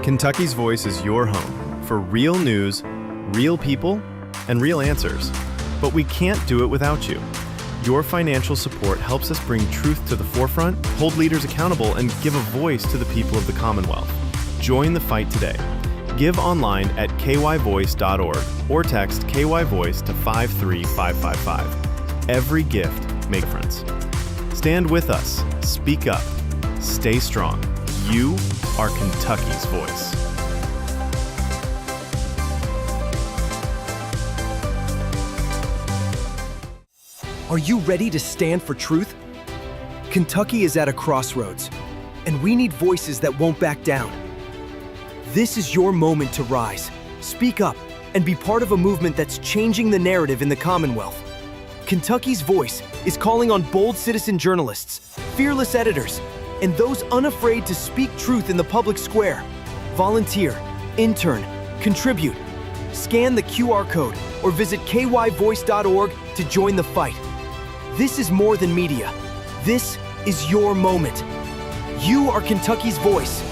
Kentucky's Voice is your home for real news, real people, and real answers. But we can't do it without you. Your financial support helps us bring truth to the forefront, hold leaders accountable, and give a voice to the people of the Commonwealth. Join the fight today. Give online at kyvoice.org or text KYVoice to 53555. Every gift makes a difference. Stand with us. Speak up. Stay strong. You are Kentucky's voice. Are you ready to stand for truth? Kentucky is at a crossroads, and we need voices that won't back down. This is your moment to rise, speak up, and be part of a movement that's changing the narrative in the Commonwealth. Kentucky's Voice is calling on bold citizen journalists, fearless editors, and those unafraid to speak truth in the public square. Volunteer, intern, contribute. Scan the QR code or visit kyvoice.org to join the fight. This is more than media. This is your moment. You are Kentucky's voice.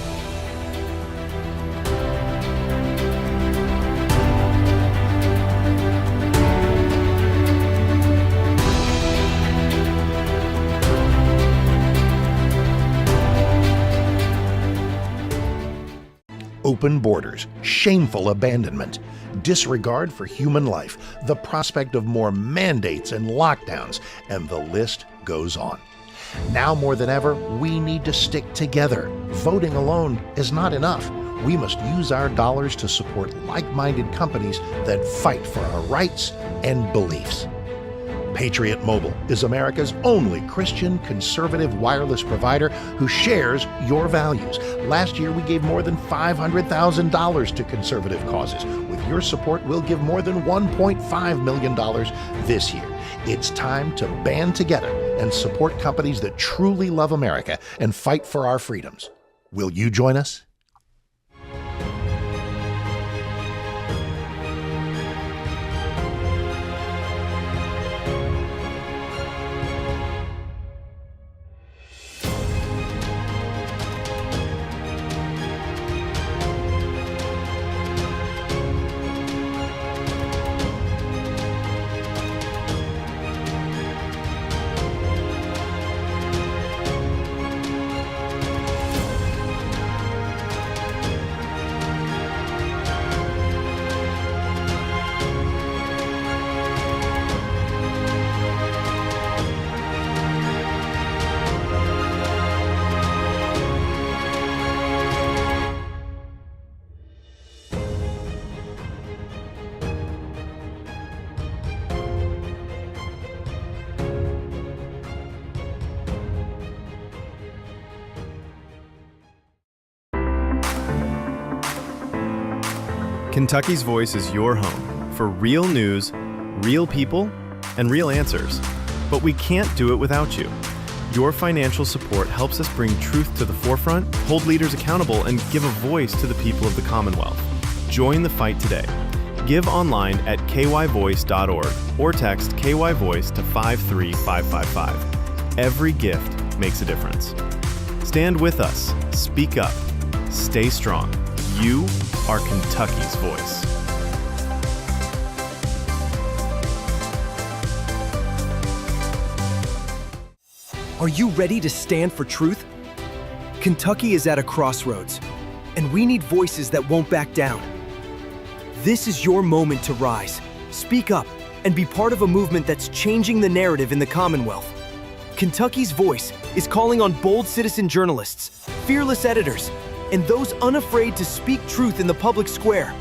Open borders, shameful abandonment, disregard for human life, the prospect of more mandates and lockdowns, and the list goes on. Now more than ever, we need to stick together. Voting alone is not enough. We must use our dollars to support like-minded companies that fight for our rights and beliefs. Patriot Mobile is America's only Christian conservative wireless provider who shares your values. Last year, we gave more than $500,000 to conservative causes. With your support, we'll give more than $1.5 million this year. It's time to band together and support companies that truly love America and fight for our freedoms. Will you join us? Kentucky's Voice is your home for real news, real people, and real answers. But we can't do it without you. Your financial support helps us bring truth to the forefront, hold leaders accountable, and give a voice to the people of the Commonwealth. Join the fight today. Give online at kyvoice.org or text KYVoice to 53555. Every gift makes a difference. Stand with us. Speak up. Stay strong. You are Kentucky's voice. Are you ready to stand for truth? Kentucky is at a crossroads, and we need voices that won't back down. This is your moment to rise, speak up, and be part of a movement that's changing the narrative in the Commonwealth. Kentucky's Voice is calling on bold citizen journalists, fearless editors, and those unafraid to speak truth in the public square.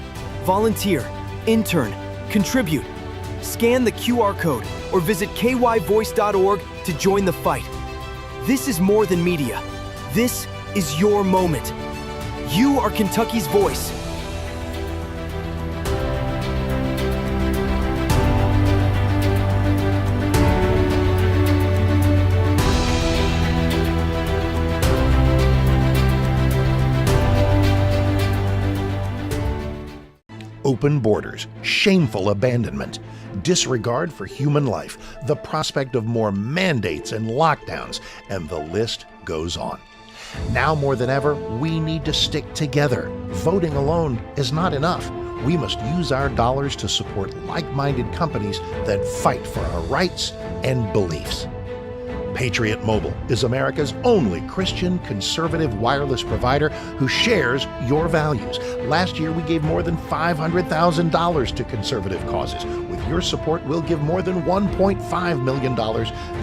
Volunteer, intern, contribute. Scan the QR code or visit kyvoice.org to join the fight. This is more than media. This is your moment. You are Kentucky's voice. Open borders, shameful abandonment, disregard for human life, the prospect of more mandates and lockdowns, and the list goes on. Now more than ever, we need to stick together. Voting alone is not enough. We must use our dollars to support like-minded companies that fight for our rights and beliefs. Patriot Mobile is America's only Christian conservative wireless provider who shares your values. Last year, we gave more than $500,000 to conservative causes. With your support, we'll give more than $1.5 million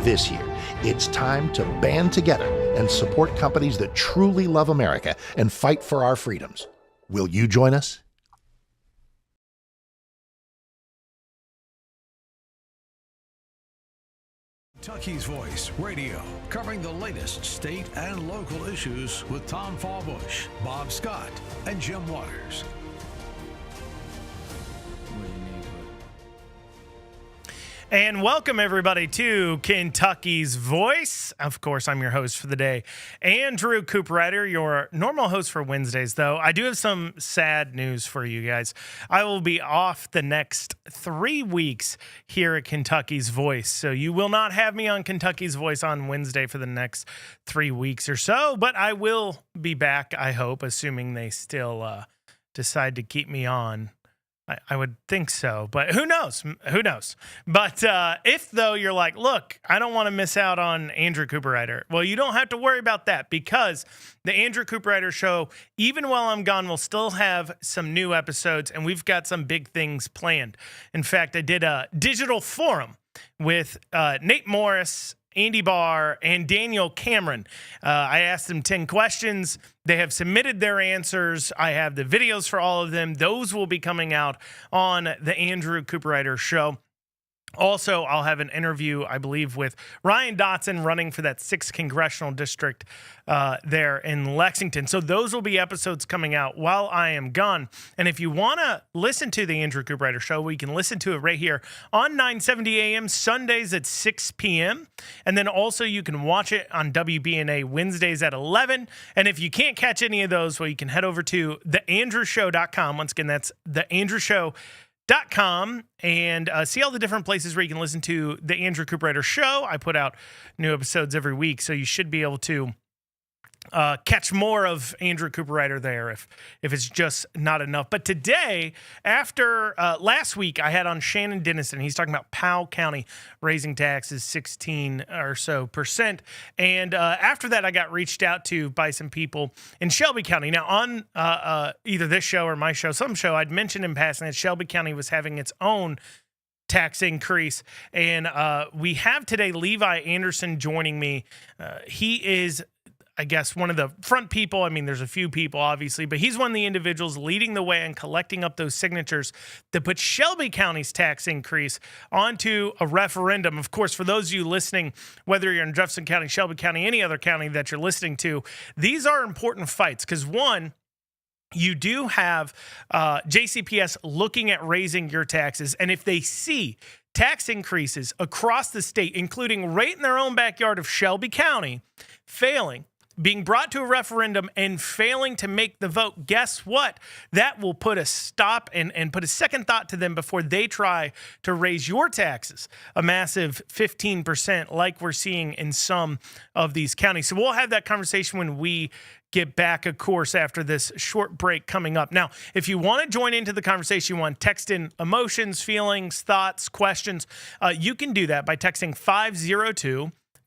this year. It's time to band together and support companies that truly love America and fight for our freedoms. Will you join us? Kentucky's Voice Radio, covering the latest state and local issues with Tom Fallbush, Bob Scott, and Jim Waters. And welcome, everybody, to Kentucky's Voice. Of course, I'm your host for the day, Andrew Cooperrider, your normal host for Wednesdays, though. I do have some sad news for you guys. I will be off the next 3 weeks here at Kentucky's Voice, so you will not have me on Kentucky's Voice on Wednesday for the next 3 weeks or so, but I will be back, I hope, assuming they still decide to keep me on. I would think so, but who knows? Who knows? But if, though, you're like, look, I don't want to miss out on Andrew Cooperrider, well, you don't have to worry about that, because the Andrew Cooperrider Show, even while I'm gone, will still have some new episodes, and we've got some big things planned. In fact, I did a digital forum with Nate Morris, Andy Barr, and Daniel Cameron. I asked them 10 questions. They have submitted their answers. I have the videos for all of them. Those will be coming out on the Andrew Cooperrider Show. Also, I'll have an interview, I believe, with Ryan Dotson running for that 6th congressional district there in Lexington. So those will be episodes coming out while I am gone. And if you want to listen to the Andrew Cooperrider Show, we can listen to it right here on 970 AM Sundays at 6 p.m. And then also you can watch it on WBNA Wednesdays at 11. And if you can't catch any of those, well, you can head over to theandrewshow.com. Once again, that's theandrewshow.com and see all the different places where you can listen to the Andrew Cooperrider Show. I put out new episodes every week, so you should be able to catch more of Andrew Cooperrider there if it's just not enough. But today, after last week, I had on Shannon Dennison. He's talking about Powell County raising taxes 16 or so percent. And after that, I got reached out to by some people in Shelby County. Now, on either this show or my show, some show, I'd mentioned in passing that Shelby County was having its own tax increase. And we have today Levi Anderson joining me. He is, I guess, one of the front people. I mean, there's a few people, obviously, but he's one of the individuals leading the way and collecting up those signatures to put Shelby County's tax increase onto a referendum. Of course, for those of you listening, whether you're in Jefferson County, Shelby County, any other county that you're listening to, these are important fights because, one, you do have JCPS looking at raising your taxes, and if they see tax increases across the state, including right in their own backyard of Shelby County, failing, being brought to a referendum and failing to make the vote, guess what? That will put a stop and put a second thought to them before they try to raise your taxes a massive 15% like we're seeing in some of these counties. So we'll have that conversation when we get back, of course, after this short break coming up. Now, if you want to join into the conversation, you want to text in emotions, feelings, thoughts, questions, you can do that by texting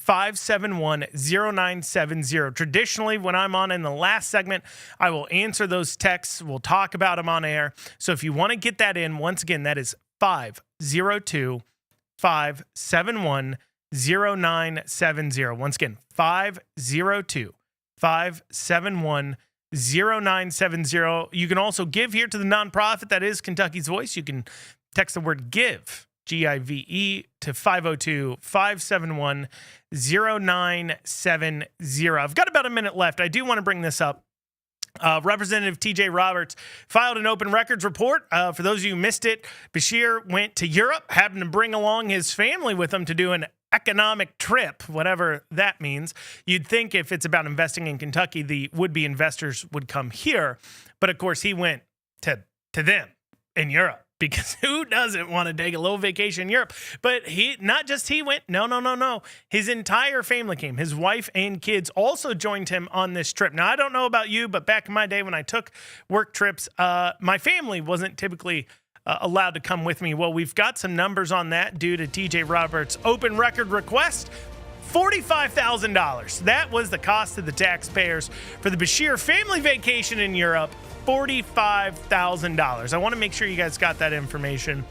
502-571-0970. Traditionally, when I'm on in the last segment, I will answer those texts. We'll talk about them on air. So if you want to get that in, once again, that is 502-571-0970. Once again, 502-571-0970. You can also give here to the nonprofit that is Kentucky's Voice. You can text the word GIVE, G-I-V-E, to 502-571-0970. I've got about a minute left. I do want to bring this up. Representative TJ Roberts filed an open records report. For those of you who missed it, Bashir went to Europe, happened to bring along his family with him to do an economic trip, whatever that means. You'd think if it's about investing in Kentucky, the would-be investors would come here. But of course, he went to them in Europe. because who doesn't want to take a little vacation in Europe? But he went. No. His entire family came. His wife and kids also joined him on this trip. Now, I don't know about you, but back in my day when I took work trips, my family wasn't typically allowed to come with me. Well, we've got some numbers on that due to TJ Roberts' open record request. $45,000. That was the cost to the taxpayers for the Bashir family vacation in Europe. $45,000. I want to make sure you guys got that information.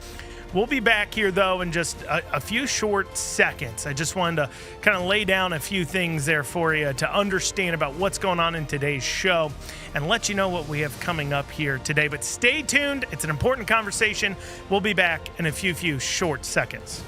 We'll be back here, though, in just a few short seconds. I just wanted to kind of lay down a few things there for you to understand about what's going on in today's show and let you know what we have coming up here today. But stay tuned. It's an important conversation. We'll be back in a few short seconds.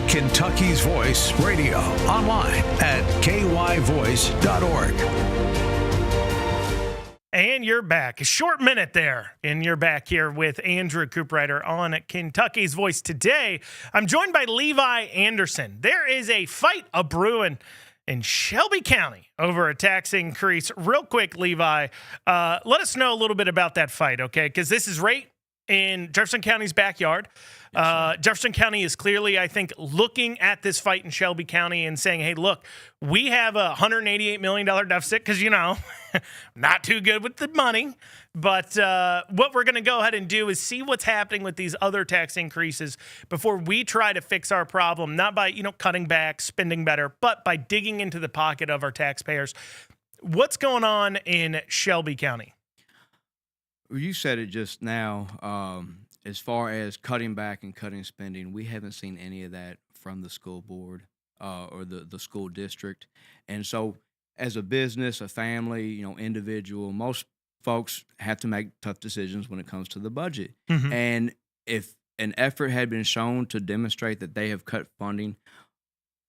Kentucky's Voice Radio, online at kyvoice.org. And you're back. A short minute there, and you're back here with Andrew Cooprider on Kentucky's Voice. Today, I'm joined by Levi Anderson. There is a fight a-brewing in Shelby County over a tax increase. Real quick, Levi, let us know a little bit about that fight, okay? Because this is right in Jefferson County's backyard. Jefferson County is clearly, I think, looking at this fight in Shelby County and saying, hey, look, we have a $188 million deficit because, not too good with the money. But what we're going to go ahead and do is see what's happening with these other tax increases before we try to fix our problem, not by, cutting back, spending better, but by digging into the pocket of our taxpayers. What's going on in Shelby County? Well, you said it just now. As far as cutting back and cutting spending, we haven't seen any of that from the school board or the school district. And so as a business, a family, individual, most folks have to make tough decisions when it comes to the budget. Mm-hmm. And if an effort had been shown to demonstrate that they have cut funding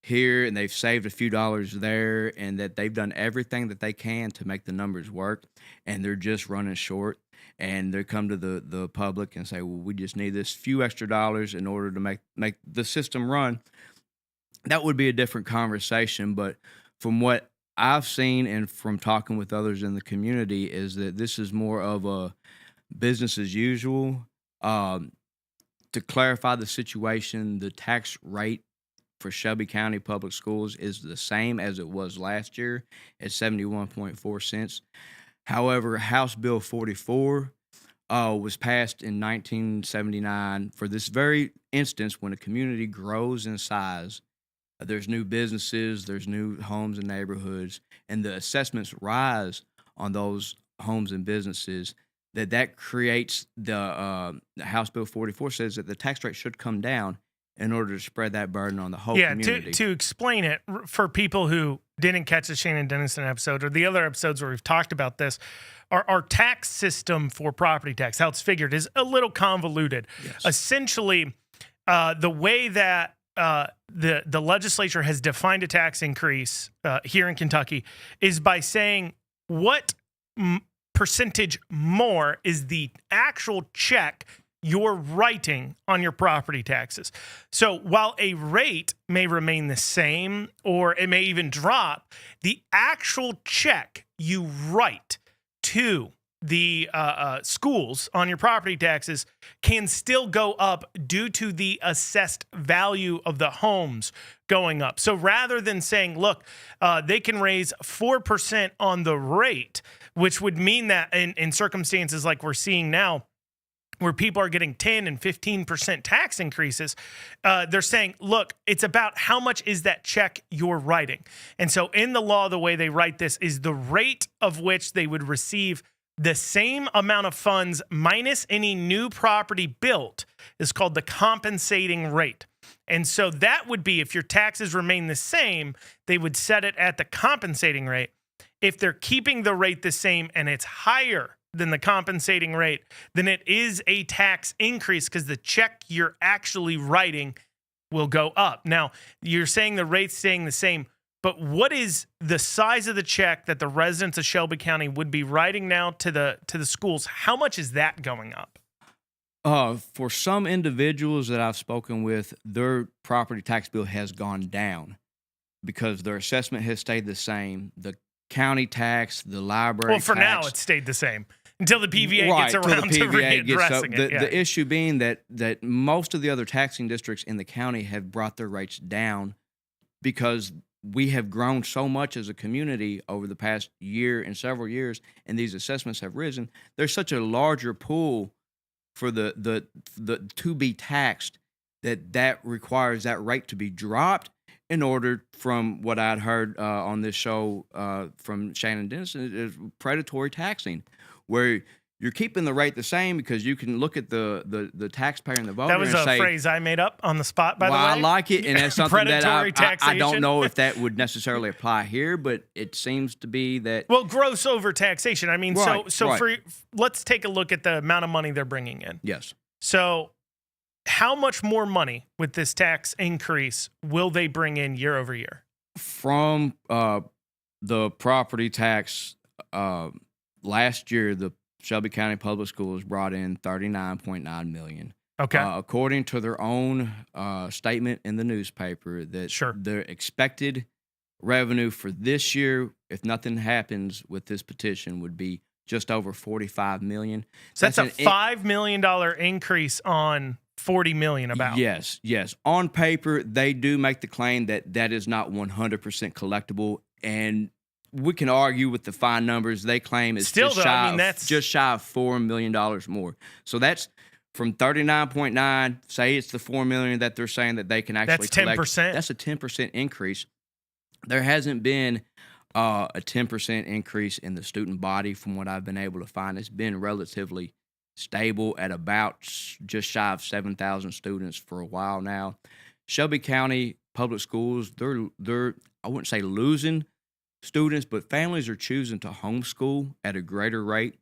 here and they've saved a few dollars there and that they've done everything that they can to make the numbers work and they're just running short, and they come to the public and say, well, we just need this few extra dollars in order to make the system run, that would be a different conversation. But from what I've seen and from talking with others in the community is that this is more of a business as usual. To clarify the situation, the tax rate for Shelby County Public Schools is the same as it was last year at 71.4 cents. However, House Bill 44 was passed in 1979 for this very instance when a community grows in size. There's new businesses, there's new homes and neighborhoods, and the assessments rise on those homes and businesses. That creates the House Bill 44 says that the tax rate should come down in order to spread that burden on the whole community. To explain it for people who didn't catch the Shannon Dennison episode or the other episodes where we've talked about this, our tax system for property tax, how it's figured, is a little convoluted. Yes. Essentially, the way that the legislature has defined a tax increase here in Kentucky is by saying what percentage more is the actual check you're writing on your property taxes. So while a rate may remain the same or it may even drop, the actual check you write to the schools on your property taxes can still go up due to the assessed value of the homes going up. So rather than saying, look, they can raise 4% on the rate, which would mean that in circumstances like we're seeing now, where people are getting 10 and 15% tax increases, they're saying, look, it's about how much is that check you're writing. And so in the law, the way they write this is the rate of which they would receive the same amount of funds minus any new property built is called the compensating rate. And so that would be, if your taxes remain the same, they would set it at the compensating rate. If they're keeping the rate the same and it's higher than the compensating rate, then it is a tax increase because the check you're actually writing will go up. Now, you're saying the rate's staying the same, but what is the size of the check that the residents of Shelby County would be writing now to the schools? How much is that going up? For some individuals that I've spoken with, their property tax bill has gone down because their assessment has stayed the same. The county tax, the library Well, for tax, now, it's stayed the same until the PVA right, gets around to readdressing it. The issue being that most of the other taxing districts in the county have brought their rates down because we have grown so much as a community over the past year and several years, and these assessments have risen. There's such a larger pool for the to be taxed that requires that rate to be dropped in order, from what I'd heard on this show from Shannon Denison, is predatory taxing, where you're keeping the rate the same because you can look at the taxpayer and the voter That was and a say, phrase I made up on the spot, by well, the way. I like it, and that's something that Predatory I don't taxation. know if that would necessarily apply here, but it seems to be that. Well, gross over taxation. I mean, Right, so right. let's take a look at the amount of money they're bringing in. Yes. So how much more money with this tax increase will they bring in year over year? From the property tax, last year, the Shelby County Public Schools brought in $39.9 million. Okay. According to their own statement in the newspaper, that Sure. their expected revenue for this year, if nothing happens with this petition, would be just over $45 million. So that's a $5 million increase on $40 million about. Yes. On paper, they do make the claim that that is not 100% collectible, and we can argue with the fine numbers. They claim it's Still, just though, shy, I mean, that's just shy of $4 million more. So that's from 39.9. Say it's the $4 million that they're saying that they can actually That's collect. 10%. That's a 10% increase. There hasn't been a 10% increase in the student body from what I've been able to find. It's been relatively stable at about just shy of 7,000 students for a while now. Shelby County Public Schools, they're I wouldn't say losing students, but families are choosing to homeschool at a greater rate.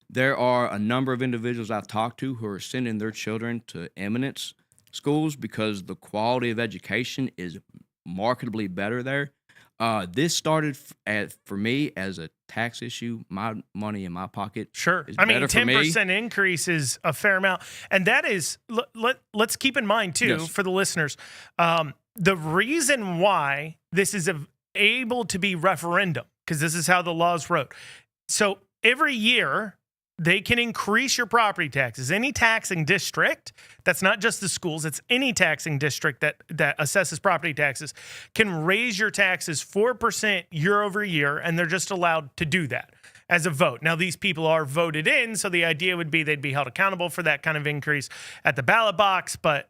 There are a number of individuals I've talked to who are sending their children to eminence schools because the quality of education is markedly better there. This started for me as a tax issue. My money in my pocket. Sure. Is I mean, better for me. 10% increase is a fair amount. And that is, let's keep in mind, too, Yes. for the listeners, the reason why this is able to be referendum, because this is how the laws wrote. So every year, they can increase your property taxes. Any taxing district, that's not just the schools, it's any taxing district that assesses property taxes, can raise your taxes 4% year over year, and they're just allowed to do that as a vote. Now, these people are voted in, so the idea would be they'd be held accountable for that kind of increase at the ballot box, but,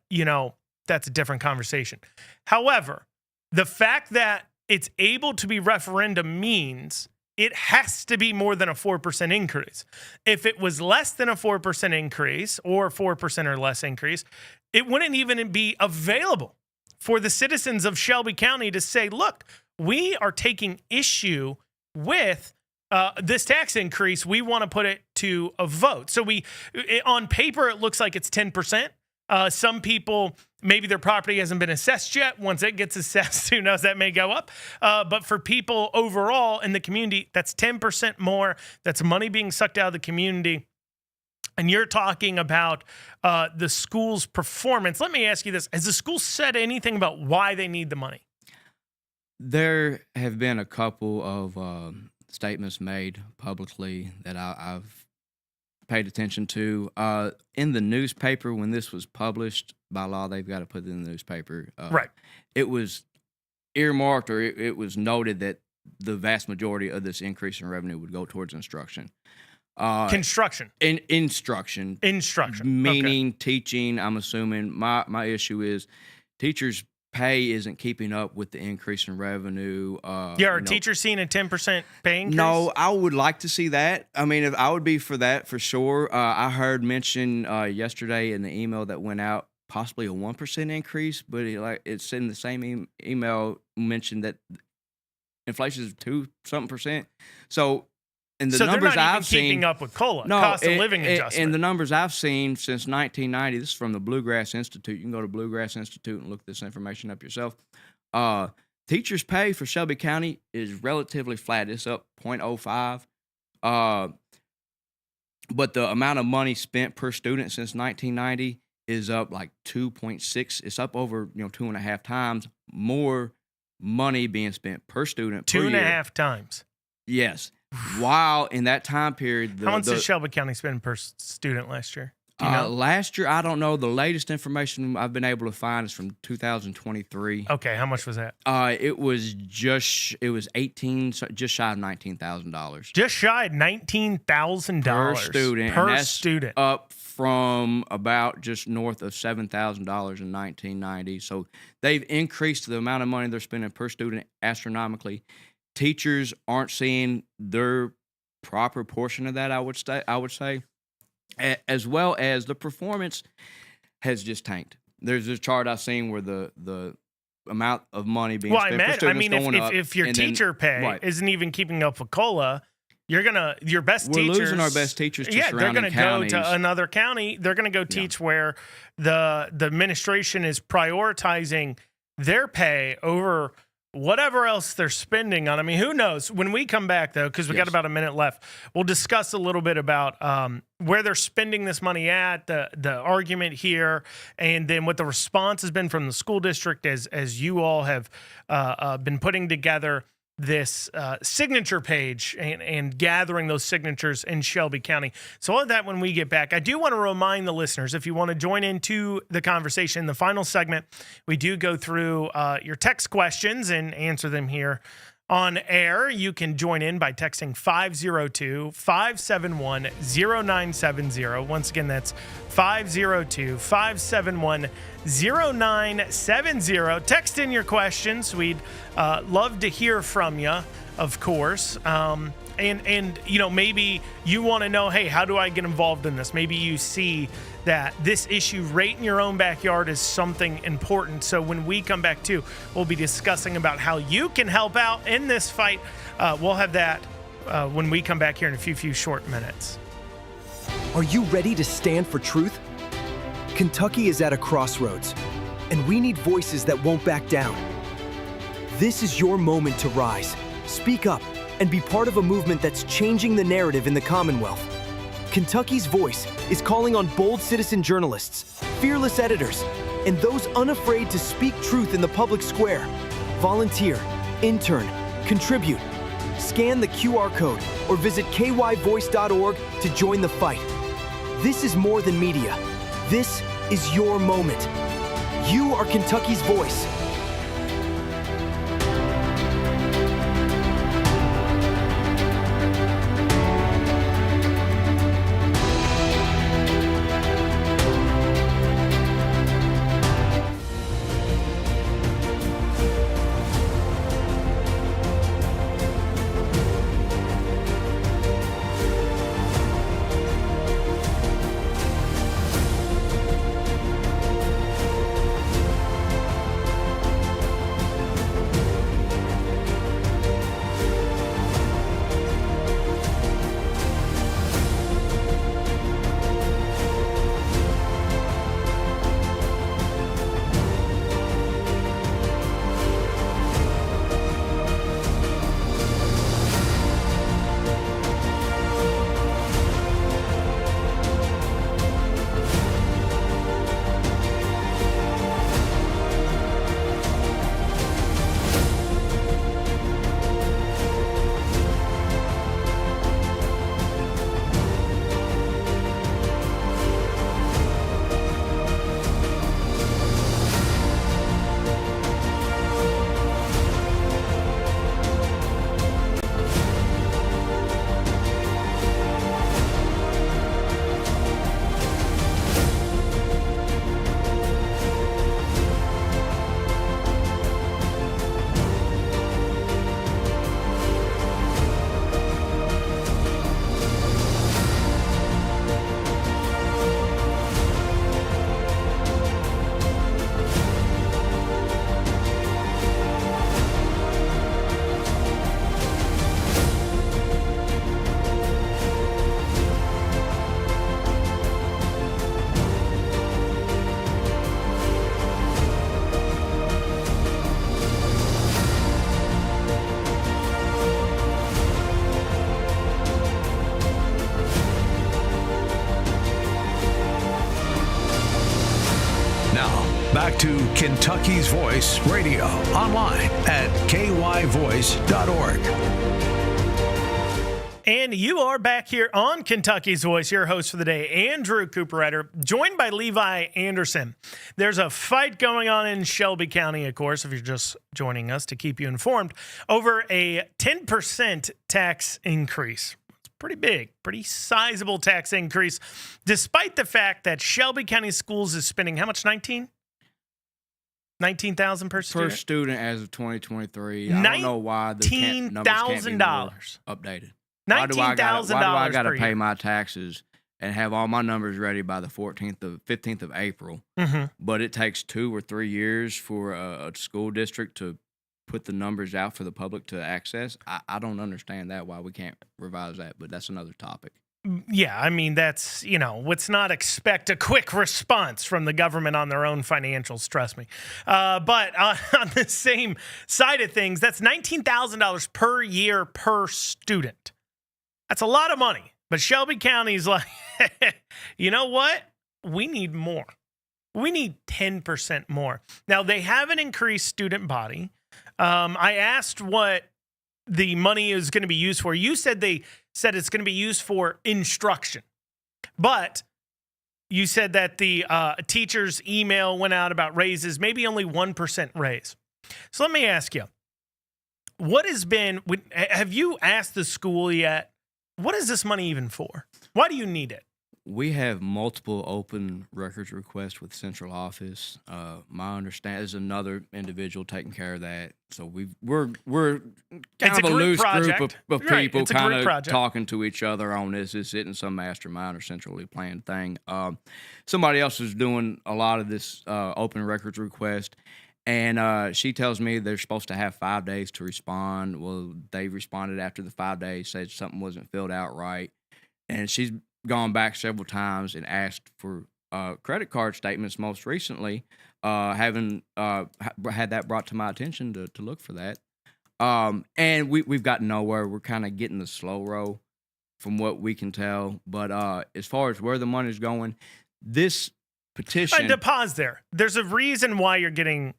that's a different conversation. However, the fact that it's able to be referendum means it has to be more than a 4% increase. If it was less than a 4% increase or 4% or less increase, it wouldn't even be available for the citizens of Shelby County to say, look, we are taking issue with this tax increase. We want to put it to a vote. So on paper, it looks like it's 10%. Some people, maybe their property hasn't been assessed yet. Once it gets assessed, who knows, that may go up. But for people overall in the community, that's 10% more. That's money being sucked out of the community. And you're talking about the school's performance. Let me ask you this. Has the school said anything about why they need the money? There have been a couple of statements made publicly that I've paid attention to. In the newspaper, when this was published, by law, they've got to put it in the newspaper. Right. It was earmarked, or it was noted that the vast majority of this increase in revenue would go towards instruction. Construction. Instruction. Meaning teaching, I'm assuming. My issue is teachers' pay isn't keeping up with the increase in revenue. Are teachers seeing a 10% pay increase? No, I would like to see that. I mean, if I would be for that for sure. I heard mention yesterday in the email that went out possibly a 1% increase, but it's in the same email mentioned that inflation is 2-something%. So, and the numbers I've seen, keeping up with COLA, cost of living adjustment. And the numbers I've seen since 1990, this is from the Bluegrass Institute. You can go to Bluegrass Institute and look this information up yourself. Teachers' pay for Shelby County is relatively flat. It's up 0.05. But the amount of money spent per student since 1990 is up like 2.6. It's up over 2.5 times more money being spent per student per year. 2.5 times. Yes. While in that time period, how much did Shelby County spend per student last year? Do you know? Last year, I don't know. The latest information I've been able to find is from 2023. Okay, how much was that? It was just shy of $19,000. Just shy of $19,000 per student. Per and that's student, up from about just north of $7,000 in 1990. So they've increased the amount of money they're spending per student astronomically. Teachers aren't seeing their proper portion of that, I would say, as well as the performance has just tanked. There's a chart I've seen where the amount of money being spent per student is going up. If your teacher pay isn't even keeping up with COLA, your best teachers. We're losing our best teachers to surrounding counties. They're going to go to another county. They're going to go teach where the administration is prioritizing their pay over whatever else they're spending on. I mean, who knows? When we come back, though, because we got about a minute left, we'll discuss a little bit about where they're spending this money at, the argument here, and then what the response has been from the school district as you all have been putting together this signature page and gathering those signatures in Shelby County. So all of that when we get back. I do want to remind the listeners, if you want to join into the conversation, the final segment, we do go through your text questions and answer them here on air. You can join in by texting 502-571-0970. Once again, that's 502-571-0970. Text in your questions. We'd love to hear from you, of course. And maybe you want to know, hey, how do I get involved in this? Maybe you see that this issue right in your own backyard is something important. So when we come back too, we'll be discussing about how you can help out in this fight. We'll have that when we come back here in a few short minutes. Are you ready to stand for truth? Kentucky is at a crossroads, and we need voices that won't back down. This is your moment to rise, speak up, and be part of a movement that's changing the narrative in the Commonwealth. Kentucky's Voice is calling on bold citizen journalists, fearless editors, and those unafraid to speak truth in the public square. Volunteer, intern, contribute. Scan the QR code or visit kyvoice.org to join the fight. This is more than media. This is your moment. You are Kentucky's voice. Back to Kentucky's Voice Radio, online at kyvoice.org. And you are back here on Kentucky's Voice, your host for the day, Andrew Cooperrider, joined by Levi Anderson. There's a fight going on in Shelby County, of course, if you're just joining us to keep you informed, over a 10% tax increase. It's pretty big, pretty sizable tax increase, despite the fact that Shelby County Schools is spending how much, 19,000 per student? Per student as of 2023. I don't know why the numbers can't be more updated. $19,000. Why do I got to pay my taxes and have all my numbers ready by the 15th of April? Mm-hmm. But it takes 2 or 3 years for a school district to put the numbers out for the public to access. I don't understand that, why we can't revise that, but that's another topic. Yeah, I mean, that's, let's not expect a quick response from the government on their own financials, trust me. But on the same side of things, that's $19,000 per year per student. That's a lot of money. But Shelby County's like, you know what? We need more. We need 10% more. Now, they have an increased student body. I asked what the money is going to be used for. You said they said it's going to be used for instruction. But you said that the teacher's email went out about raises, maybe only 1% raise. So let me ask you, have you asked the school yet, what is this money even for? Why do you need it? We have multiple open records requests with central office. My understanding is another individual taking care of that. So we're kind of a loose group of people kind of talking to each other on this. This isn't some mastermind or centrally planned thing. Somebody else is doing a lot of this open records request. And she tells me they're supposed to have 5 days to respond. Well, they responded after the 5 days, said something wasn't filled out right. And she's gone back several times and asked for credit card statements most recently, having had that brought to my attention to look for that. And we've gotten nowhere. We're kind of getting the slow roll from what we can tell. But as far as where the money's going, this petition... To pause there. There's a reason why you're getting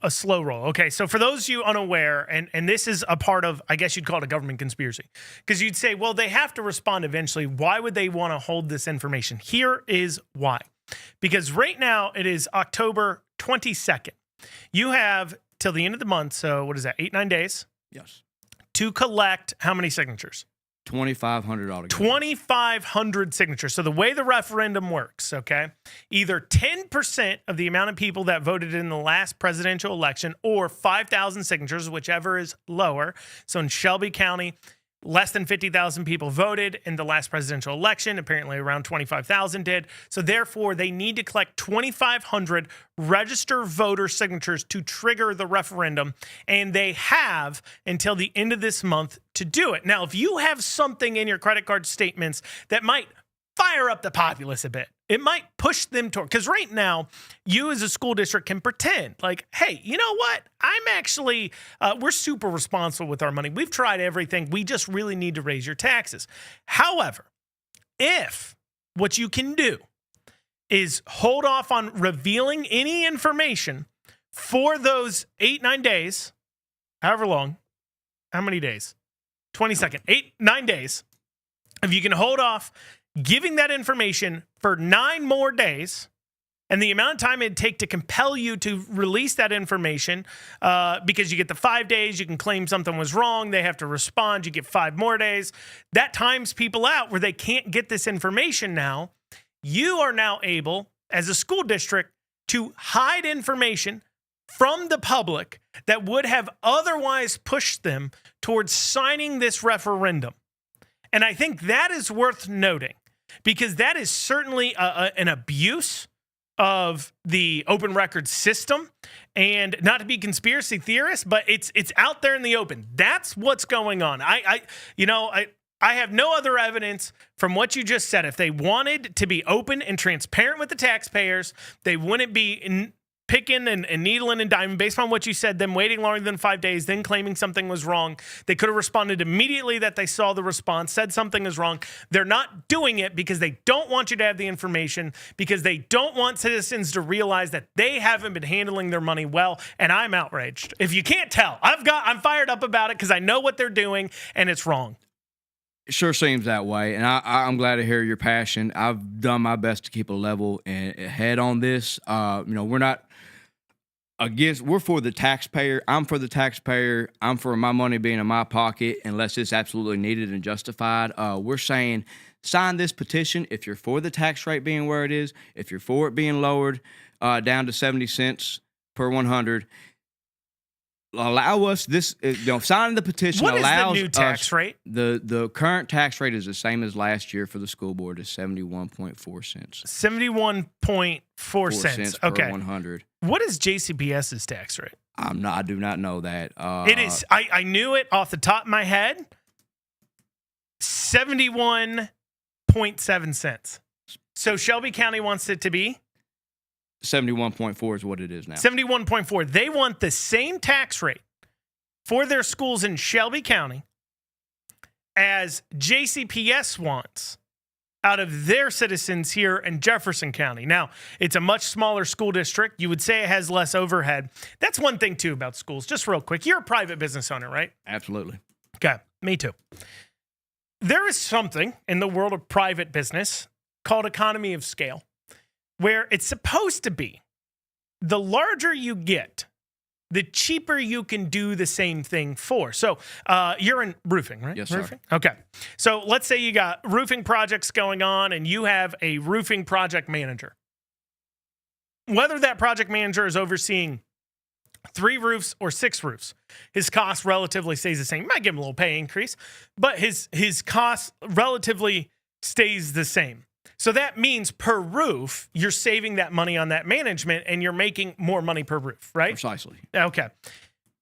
a slow roll. Okay, so for those of you unaware, and this is a part of, I guess you'd call it a government conspiracy, because you'd say, well, they have to respond eventually. Why would they want to hold this information? Here is why. Because right now it is October 22nd. You have till the end of the month, so what is that, 8-9 days? Yes. To collect how many signatures? 2,500 altogether. 2,500 signatures. So the way the referendum works, okay, either 10% of the amount of people that voted in the last presidential election or 5,000 signatures, whichever is lower. So in Shelby County, less than 50,000 people voted in the last presidential election. Apparently around 25,000 did. So therefore, they need to collect 2,500 registered voter signatures to trigger the referendum. And they have until the end of this month to do it. Now, if you have something in your credit card statements that might fire up the populace a bit, it might push them toward, because right now, you as a school district can pretend like, hey, you know what? I'm actually, we're super responsible with our money. We've tried everything. We just really need to raise your taxes. However, if what you can do is hold off on revealing any information for those 8-9 days, however long, how many days? 22nd, 8-9 days. If you can hold off giving that information for 9 more days, and the amount of time it'd take to compel you to release that information, because you get the 5 days, you can claim something was wrong, they have to respond, you get 5 more days. That times people out where they can't get this information now. You are now able, as a school district, to hide information from the public that would have otherwise pushed them towards signing this referendum. And I think that is worth noting, because that is certainly an abuse of the open record system. And not to be conspiracy theorists, but it's out there in the open. That's what's going on. I have no other evidence from what you just said. If they wanted to be open and transparent with the taxpayers, they wouldn't be picking and needling and diming based on what you said, them waiting longer than 5 days, then claiming something was wrong. They could have responded immediately that they saw the response, said something is wrong. They're not doing it because they don't want you to have the information, because they don't want citizens to realize that they haven't been handling their money well, and I'm outraged. If you can't tell, I'm fired up about it because I know what they're doing, and it's wrong. It sure seems that way, and I'm glad to hear your passion. I've done my best to keep a level head on this. We're not against. We're for the taxpayer. I'm for the taxpayer. I'm for my money being in my pocket unless it's absolutely needed and justified. We're saying sign this petition if you're for the tax rate being where it is. If you're for it being lowered down to 70 cents per 100. Allow us this, signing the petition what allows is the new tax rate? The current tax rate is the same as last year for the school board, is 71.4 cents. 71.4 cents. Okay. Per 100. What is JCPS's tax rate? I do not know that. It is. I knew it off the top of my head. 71.7 cents. So Shelby County wants it to be 71.4 is what it is now. 71.4. They want the same tax rate for their schools in Shelby County as JCPS wants out of their citizens here in Jefferson County. Now, it's a much smaller school district. You would say it has less overhead. That's one thing, too, about schools. Just real quick. You're a private business owner, right? Absolutely. Okay. Me too. There is something in the world of private business called economy of scale, where it's supposed to be the larger you get, the cheaper you can do the same thing for. So you're in roofing, right? Yes, roofing? sir. Okay. So let's say you got roofing projects going on and you have a roofing project manager. Whether that project manager is overseeing 3 roofs or 6 roofs, his cost relatively stays the same. You might give him a little pay increase, but his cost relatively stays the same. So that means per roof, you're saving that money on that management and you're making more money per roof, right? Precisely. Okay.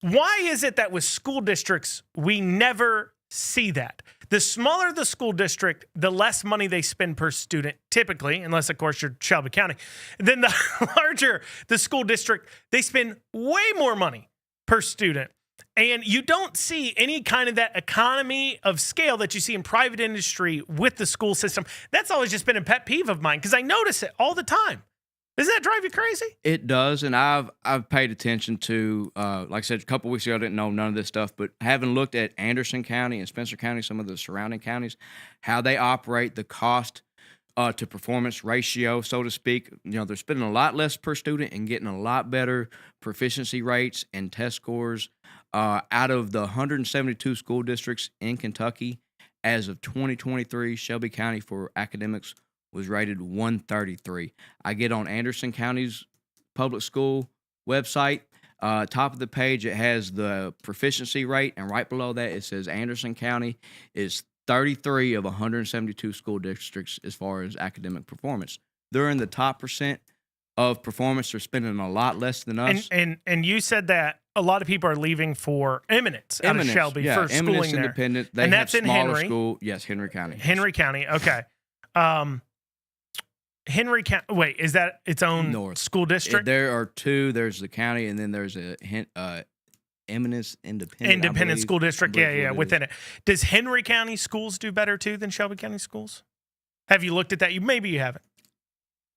Why is it that with school districts, we never see that? The smaller the school district, the less money they spend per student, typically, unless, of course, you're Shelby County. Then the larger the school district, they spend way more money per student. And you don't see any kind of that economy of scale that you see in private industry with the school system. That's always just been a pet peeve of mine because I notice it all the time. Doesn't that drive you crazy? It does, and I've paid attention to, like I said, a couple weeks ago, I didn't know none of this stuff, but having looked at Anderson County and Spencer County, some of the surrounding counties, how they operate the cost to performance ratio, so to speak. They're spending a lot less per student and getting a lot better proficiency rates and test scores. Out of the 172 school districts in Kentucky, as of 2023, Shelby County for academics was rated 133. I get on Anderson County's public school website. Top of the page, it has the proficiency rate, and right below that, it says Anderson County is 33 of 172 school districts as far as academic performance. They're in the top % of performance. They're spending a lot less than us. And you said that a lot of people are leaving for Eminence out of Shelby for schooling Eminence there. Independent. They and have that's in smaller Henry. School. Yes, Henry County. Henry County. Okay. Henry County. Wait, is that its own North school district? There are 2. There's the county, and then there's a Eminence Independent School District. Yeah, what within it. Does Henry County schools do better too than Shelby County schools? Have you looked at that? Maybe you haven't.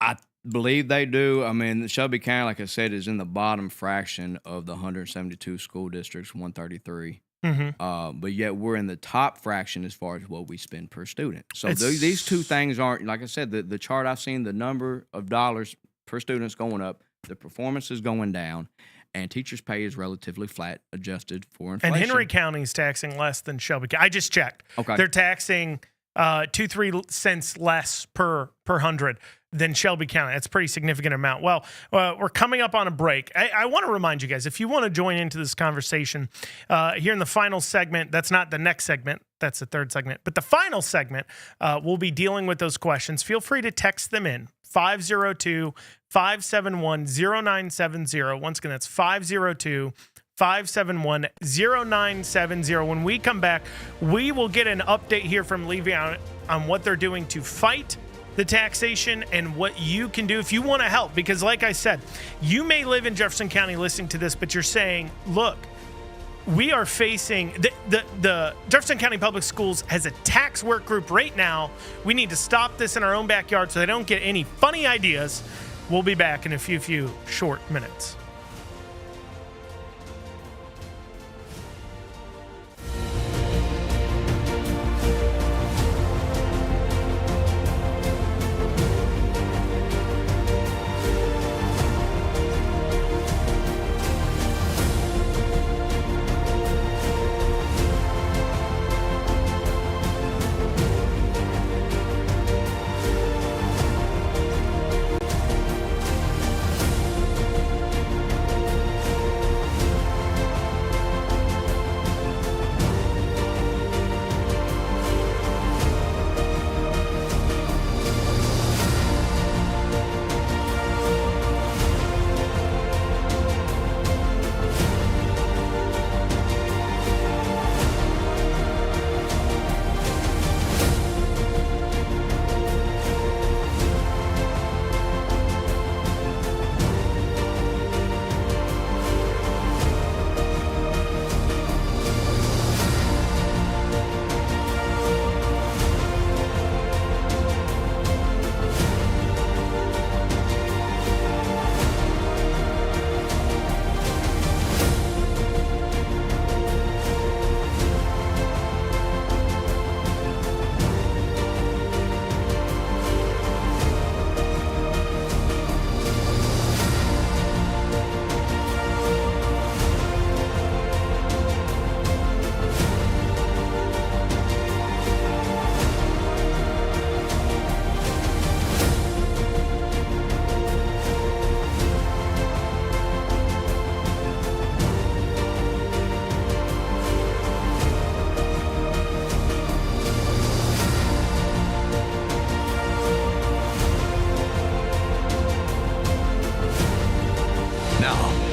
I believe they do. I mean, Shelby County, like I said, is in the bottom fraction of the 172 school districts, 133. Mm-hmm. But yet we're in the top fraction as far as what we spend per student. So these two things aren't, like I said, the chart I've seen, the number of dollars per student is going up, the performance is going down, and teachers' pay is relatively flat, adjusted for inflation. And Henry County is taxing less than Shelby County. I just checked. Okay. They're taxing 2-3 cents less per 100 than Shelby County. That's a pretty significant amount. Well, we're coming up on a break. I want to remind you guys, if you want to join into this conversation here in the final segment, that's not the next segment, that's the third segment, but the final segment, we'll be dealing with those questions. Feel free to text them in. 502-571-0970. Once again, that's 502-571-0970. When we come back, we will get an update here from Levy on what they're doing to fight the taxation and what you can do if you want to help. Because like I said, you may live in Jefferson County listening to this, but you're saying, look, we are facing the Jefferson County Public Schools has a tax work group right now. We need to stop this in our own backyard so they don't get any funny ideas. We'll be back in a few short minutes.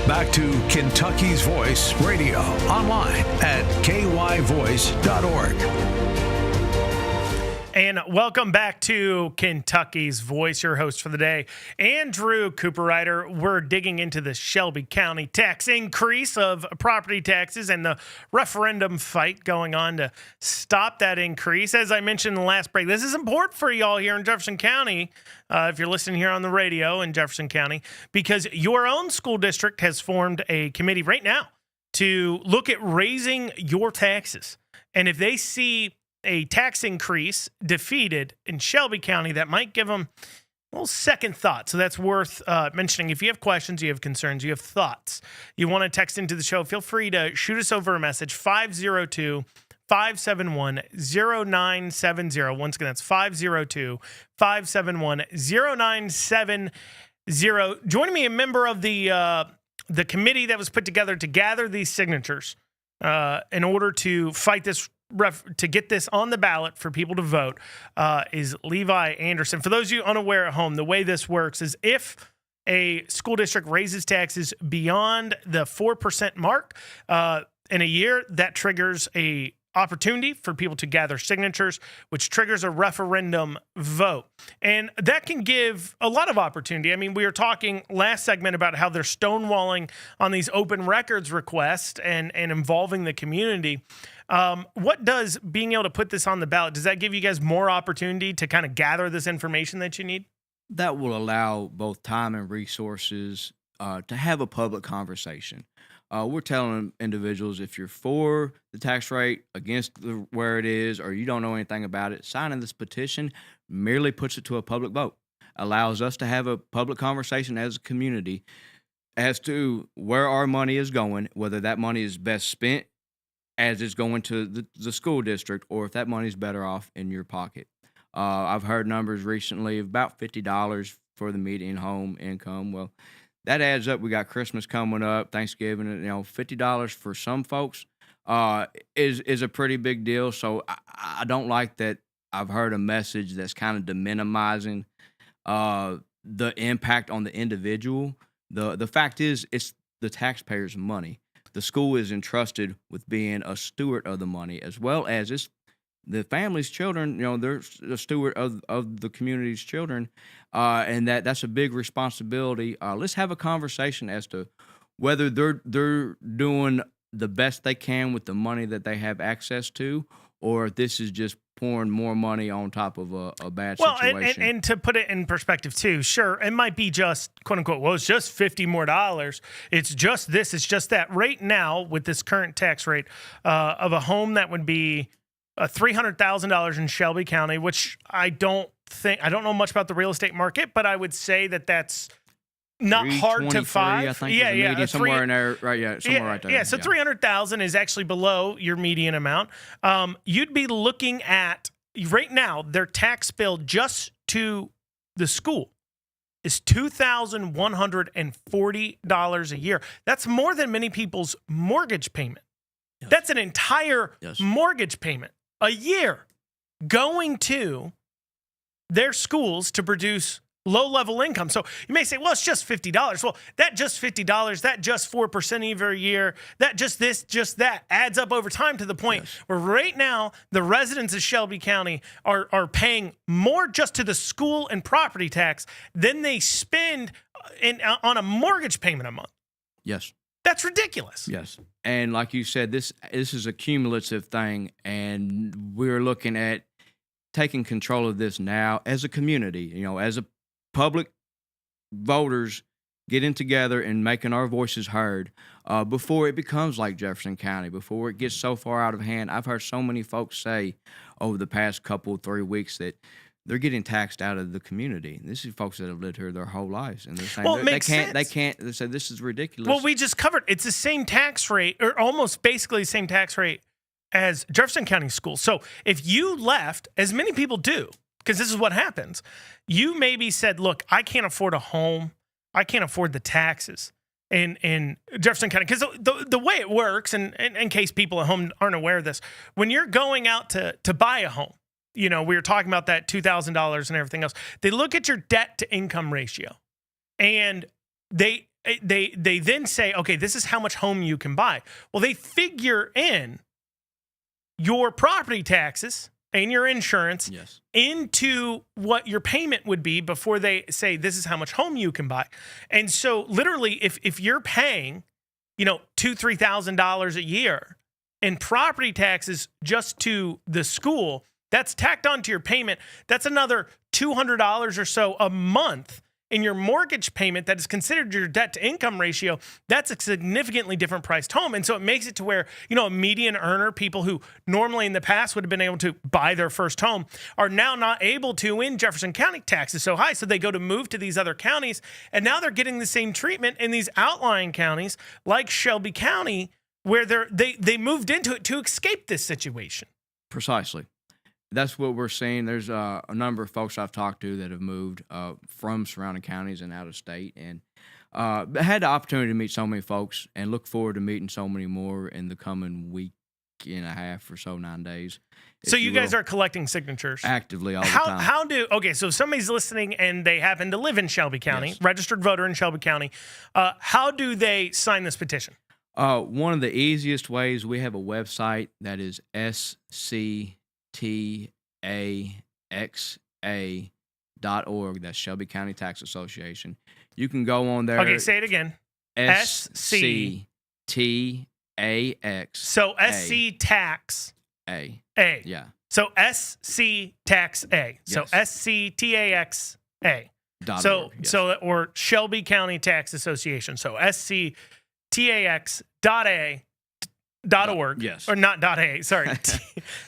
Back to Kentucky's Voice Radio, online at kyvoice.org. And welcome back to Kentucky's Voice, your host for the day, Andrew Cooper-Ryder. We're digging into the Shelby County tax increase of property taxes and the referendum fight going on to stop that increase. As I mentioned in the last break, this is important for y'all here in Jefferson County, if you're listening here on the radio in Jefferson County, because your own school district has formed a committee right now to look at raising your taxes. And if they see a tax increase defeated in Shelby County, that might give them a little second thought. So that's worth mentioning. If you have questions, you have concerns, you have thoughts, you want to text into the show, feel free to shoot us over a message, 502-571-0970. Once again, that's 502-571-0970. Joining me, a member of the committee that was put together to gather these signatures in order to fight this, to get this on the ballot for people to vote, is Levi Anderson. For those of you unaware at home, the way this works is if a school district raises taxes beyond the 4% mark in a year, that triggers a opportunity for people to gather signatures, which triggers a referendum vote. And that can give a lot of opportunity. I mean, we were talking last segment about how they're stonewalling on these open records requests and involving the community. What does being able to put this on the ballot, does that give you guys more opportunity to kind of gather this information that you need? That will allow both time and resources to have a public conversation. We're telling individuals, if you're for the tax rate, against where it is, or you don't know anything about it, signing this petition merely puts it to a public vote, allows us to have a public conversation as a community as to where our money is going, whether that money is best spent as it's going to the school district, or if that money is better off in your pocket. I've heard numbers recently of about $50 for the median home income. Well, that adds up. We got Christmas coming up, Thanksgiving, and $50 for some folks is a pretty big deal. So I don't like that. I've heard a message that's kind of deminimizing the impact on the individual. The fact is, it's the taxpayers' money. The school is entrusted with being a steward of the money, as well as it's the family's children, they're the steward of the community's children, and that's a big responsibility. Let's have a conversation as to whether they're doing the best they can with the money that they have access to, or if this is just pouring more money on top of a bad situation. And to put it in perspective too, sure, it might be just quote unquote, well, it's just $50 more. It's just this, it's just that. Right now, with this current tax rate of a home that would be $300,000 in Shelby County, which I don't know much about the real estate market, but I would say that-that's not hard to find. I think somewhere in there, right? Yeah, somewhere right there. Yeah, so 300,000 is actually below your median amount. You'd be looking at right now their tax bill just to the school is $2,140 a year. That's more than many people's mortgage payment. Yes. That's an entire mortgage payment a year going to their schools to produce low-level income. So you may say, well, it's just $50. Well, that just $50, that just 4% every year, that just this, just that adds up over time to the point where right now the residents of Shelby County are paying more just to the school and property tax than they spend on a mortgage payment a month. Yes. That's ridiculous. Yes. And like you said, this is a cumulative thing, and we're looking at taking control of this now as a community, as a public voters getting together and making our voices heard before it becomes like Jefferson County, before it gets so far out of hand. I've heard so many folks say over the past 3 weeks that they're getting taxed out of the community. This is folks that have lived here their whole lives, and they're saying they can't. They say this is ridiculous. Well, we just covered it's the same tax rate, or almost basically the same tax rate as Jefferson County schools. So if you left, as many people do, because this is what happens, you maybe said, look, I can't afford a home. I can't afford the taxes in Jefferson County. Because the way it works, and in case people at home aren't aware of this, when you're going out to buy a home, we were talking about that $2,000 and everything else, they look at your debt to income ratio. And they then say, okay, this is how much home you can buy. Well, they figure in your property taxes and your insurance into what your payment would be before they say this is how much home you can buy. And so literally if you're paying, $2,000-$3,000 a year in property taxes just to the school, that's tacked onto your payment. That's another $200 or so a month in your mortgage payment that is considered your debt to income ratio. That's a significantly different priced home. And so it makes it to where, a median earner, people who normally in the past would have been able to buy their first home, are now not able to in Jefferson County. Taxes so high. So they go to move to these other counties, and now they're getting the same treatment in these outlying counties like Shelby County, where they moved into it to escape this situation. Precisely. That's what we're seeing. There's a number of folks I've talked to that have moved from surrounding counties and out of state, and had the opportunity to meet so many folks, and look forward to meeting so many more in the coming week and a half or so, 9 days. So you guys are collecting signatures actively all the time. So if somebody's listening and they happen to live in Shelby County, registered voter in Shelby County, how do they sign this petition? One of the easiest ways, we have a website that is SCTAXA.org. That's Shelby County Tax Association. You can go on there. Okay, say it again. SCTAX. So SC Tax A. Yeah. So SC Tax A. So SCTAX A. .org, or Shelby County Tax Association. So SCTAX.A.org. Yes. Or not .a, sorry.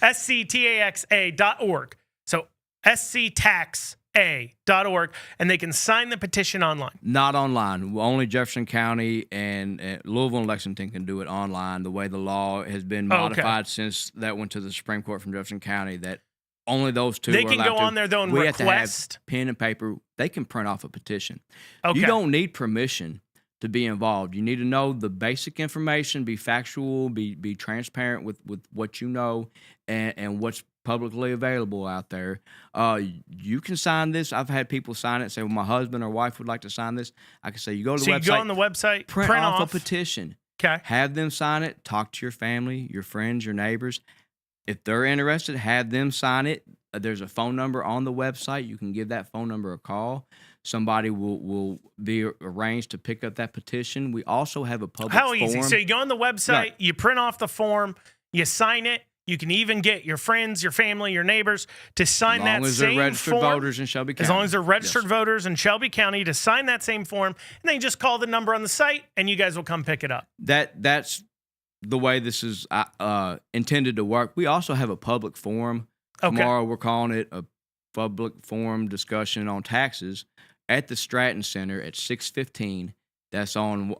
SCTAXA.org. So SCTaxa.org, and they can sign the petition online. Not online. Only Jefferson County and Louisville and Lexington can do it online. The way the law has been modified since that went to the Supreme Court from Jefferson County, that only those two they are can allowed go on there, though, and request. Have to have pen and paper. They can print off a petition. Okay. You don't need permission to be involved. You need to know the basic information, be factual, be transparent with what you know and what's publicly available out there. You can sign this. I've had people sign it, say, well, my husband or wife would like to sign this. I can say, you go to the website. You go on the website, print off a petition. Okay. Have them sign it. Talk to your family, your friends, your neighbors. if they're interested, have them sign it. There's a phone number on the website. You can give that phone number a call. Somebody will be arranged to pick up that petition. We also have a public How forum. easy? So you go on the website, Right. you print off the form, you sign it. You can even get your friends, your family, your neighbors to sign that As long as same they're registered form. voters in Shelby County. As long as they're registered Yes. voters in Shelby County to sign that same form, and then you just call the number on the site, and you guys will come pick it up. That's the way this is intended to work. We also have a public forum. Okay. Tomorrow we're calling it a public forum discussion on taxes at the Stratton Center at 6:15. That's on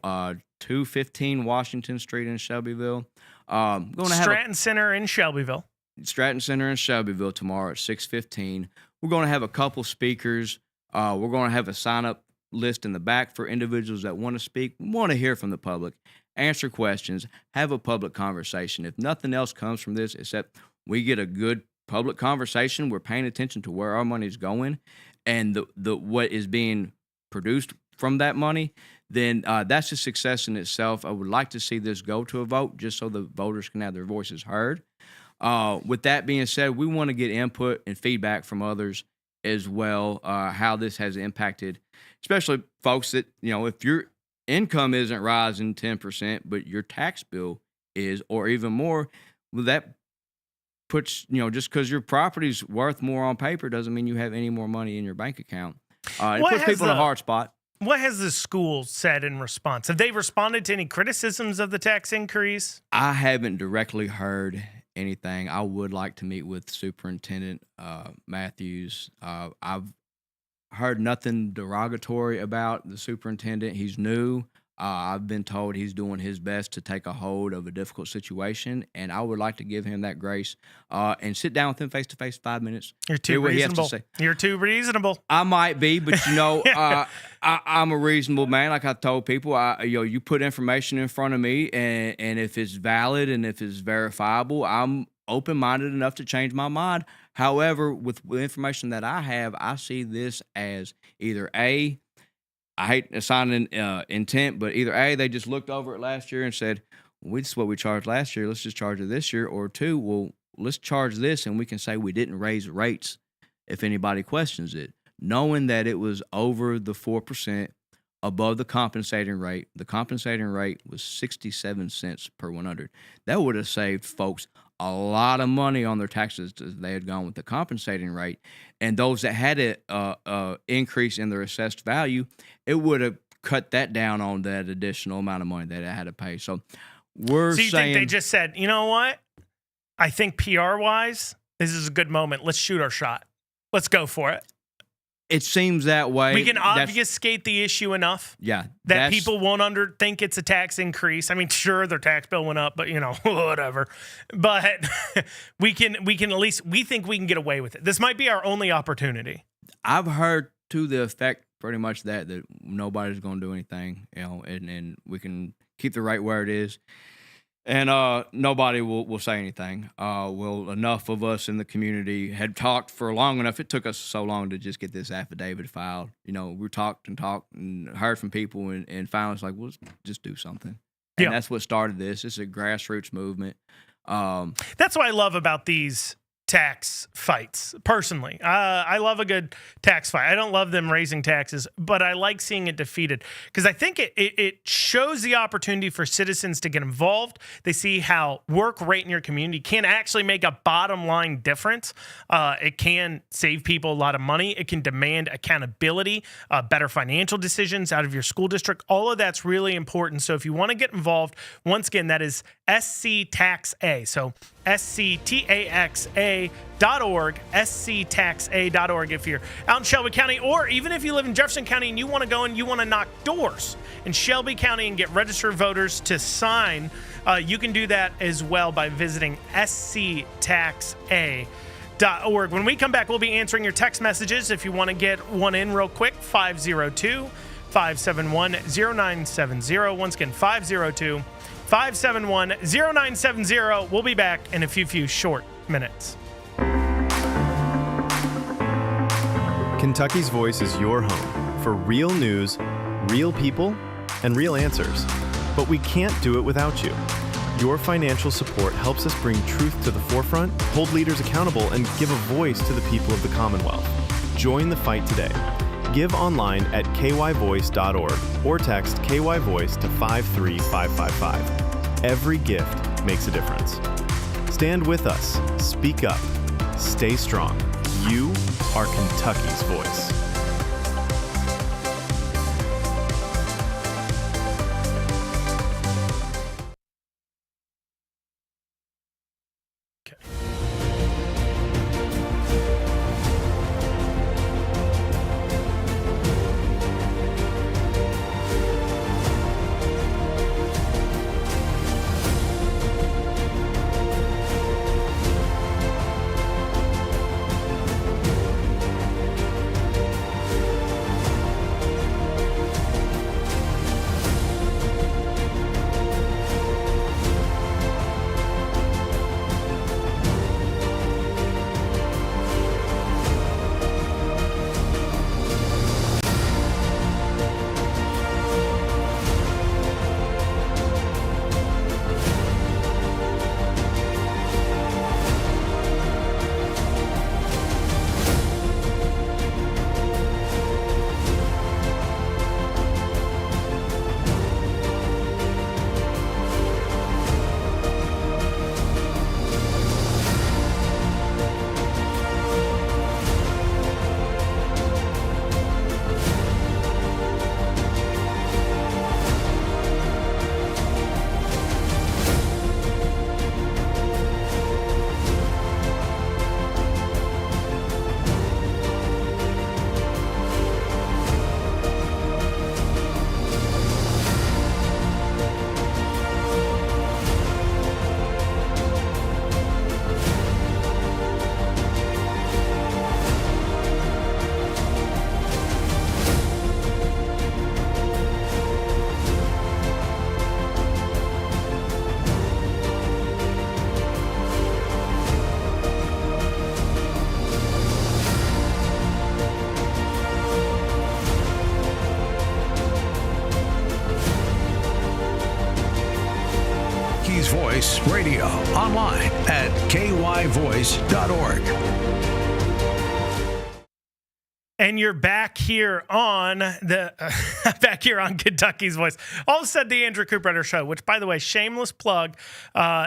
215 Washington Street in Shelbyville. Going to have Stratton Center in Shelbyville. Stratton Center in Shelbyville tomorrow at 6:15. We're going to have a couple speakers. We're going to have a sign-up list in the back for individuals that want to speak. We want to hear from the public, answer questions, have a public conversation. If nothing else comes from this except we get a good public conversation, we're paying attention to where our money is going and the what is being produced from that money, then that's a success in itself. I would like to see this go to a vote just so the voters can have their voices heard. With that being said, we want to get input and feedback from others as well, how this has impacted, especially folks that, if your income isn't rising 10%, but your tax bill is, or even more, well, that puts, just because your property's worth more on paper doesn't mean you have any more money in your bank account. It puts people in a hard spot. What has the school said in response? Have they responded to any criticisms of the tax increase? I haven't directly heard anything. I would like to meet with Superintendent Matthews. I've heard nothing derogatory about the superintendent. He's new. I've been told he's doing his best to take a hold of a difficult situation, and I would like to give him that grace and sit down with him face to face 5 minutes. You're too hear what he has to reasonable. say. You're too reasonable. I might be, but I'm a reasonable man. Like I told people, you put information in front of me, and if it's valid and if it's verifiable, I'm open-minded enough to change my mind. However, with the information that I have, I see this as either A, I hate assigning intent, but either A, they just looked over it last year and said, well, this is what we charged last year, let's just charge it this year, or two, well, let's charge this and we can say we didn't raise rates if anybody questions it, knowing that it was over the 4% above the compensating rate. The compensating rate was 67 cents per 100. That would have saved folks a lot of money on their taxes if they had gone with the compensating rate. And those that had a increase in their assessed value, it would have cut that down on that additional amount of money that it had to pay. So we're So you saying, think they just said, you know what? I think PR-wise, this is a good moment. Let's shoot our shot. Let's go for it. it seems that way. We can obfuscate the issue enough that people won't think it's a tax increase. I mean, sure, their tax bill went up, but whatever. But we can at least, we think we can get away with it. This might be our only opportunity. I've heard to the effect pretty much that nobody's going to do anything, and we can keep the rate where it is. And nobody will say anything. Enough of us in the community had talked for long enough. It took us so long to just get this affidavit filed. We talked and heard from people, and finally it's like, well, let's just do something. And that's what started this. It's a grassroots movement. That's what I love about these tax fights, personally. I love a good tax fight. I don't love them raising taxes, but I like seeing it defeated because I think it shows the opportunity for citizens to get involved. They see how work rate in your community can actually make a bottom line difference. It can save people a lot of money. It can demand accountability, better financial decisions out of your school district. All of that's really important. So if you want to get involved, once again, that is SC Tax A. So SCTAXA.org, SCTaxa.org if you're out in Shelby County, or even if you live in Jefferson County and you want to go and you want to knock doors in Shelby County and get registered voters to sign, you can do that as well by visiting SCTaxa.org. When we come back, we'll be answering your text messages. If you want to get one in real quick, 502-571-0970. Once again, 502-571-0970. We'll be back in a few short minutes. Kentucky's Voice is your home for real news, real people, and real answers. But we can't do it without you. Your financial support helps us bring truth to the forefront, hold leaders accountable, and give a voice to the people of the Commonwealth. Join the fight today. Give online at kyvoice.org or text KYVoice to 53555. Every gift makes a difference. Stand with us. Speak up. Stay strong. You are Kentucky's voice. Voice Radio, online at kyvoice.org. And you're back here on Kentucky's Voice. All of a sudden, the Andrew Cooperrider Show, which, by the way, shameless plug.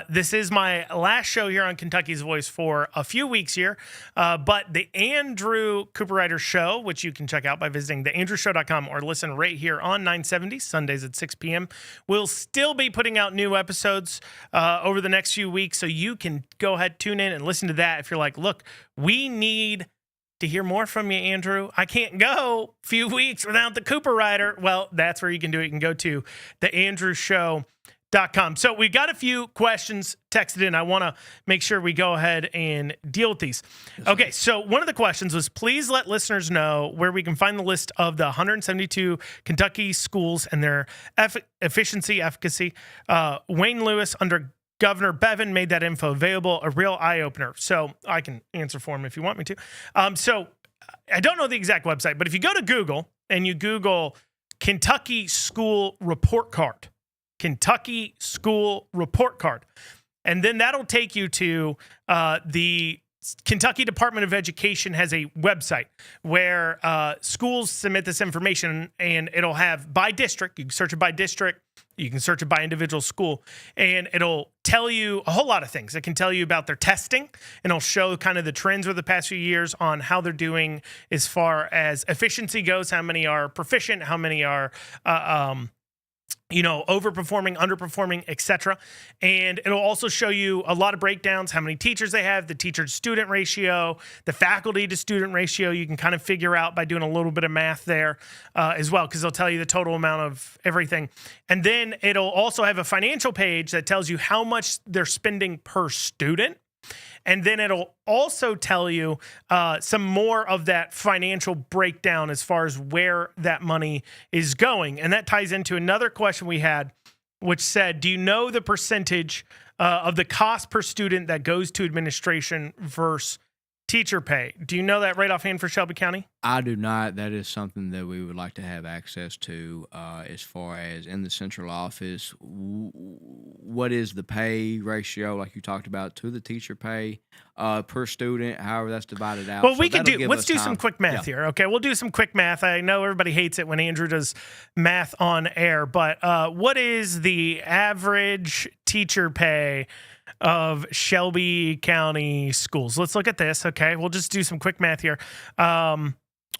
This is my last show here on Kentucky's Voice for a few weeks here. But the Andrew Cooperrider Show, which you can check out by visiting theandrewshow.com or listen right here on 970, Sundays at 6 p.m. We'll still be putting out new episodes over the next few weeks, so you can go ahead, tune in, and listen to that if you're like, look, we need to hear more from you, Andrew. I can't go a few weeks without the Cooperrider. Well, that's where you can do it. You can go to theandrewshow.com. So we got a few questions texted in. I want to make sure we go ahead and deal with these. Okay, so one of the questions was, please let listeners know where we can find the list of the 172 Kentucky schools and their efficacy. Wayne Lewis under Governor Bevin made that info available, a real eye-opener. So I can answer for him if you want me to. So I don't know the exact website, but if you go to Google and you Google Kentucky School Report Card, Kentucky School Report Card, and then that'll take you to the Kentucky Department of Education has a website where schools submit this information, and it'll have by district. You can search it by district. You can search it by individual school, and it'll tell you a whole lot of things. It can tell you about their testing, and it'll show kind of the trends over the past few years on how they're doing as far as efficiency goes, how many are proficient, how many are overperforming, underperforming, etc. And it'll also show you a lot of breakdowns, how many teachers they have, the teacher-to-student ratio, the faculty-to-student ratio. You can kind of figure out by doing a little bit of math there as well, because they'll tell you the total amount of everything. And then it'll also have a financial page that tells you how much they're spending per student. And then it'll also tell you some more of that financial breakdown as far as where that money is going. And that ties into another question we had, which said, do you know the percentage of the cost per student that goes to administration versus teacher pay. Do you know that right offhand for Shelby County? I do not. That is something that we would like to have access to as far as in the central office. What is the pay ratio, like you talked about, to the teacher pay per student, however that's divided out? Well, So we could that'll do, give let's us do time. some quick math here. Okay, we'll do some quick math. I know everybody hates it when Andrew does math on air, but what is the average teacher pay of Shelby County schools? Let's look at this. Okay, we'll just do some quick math here.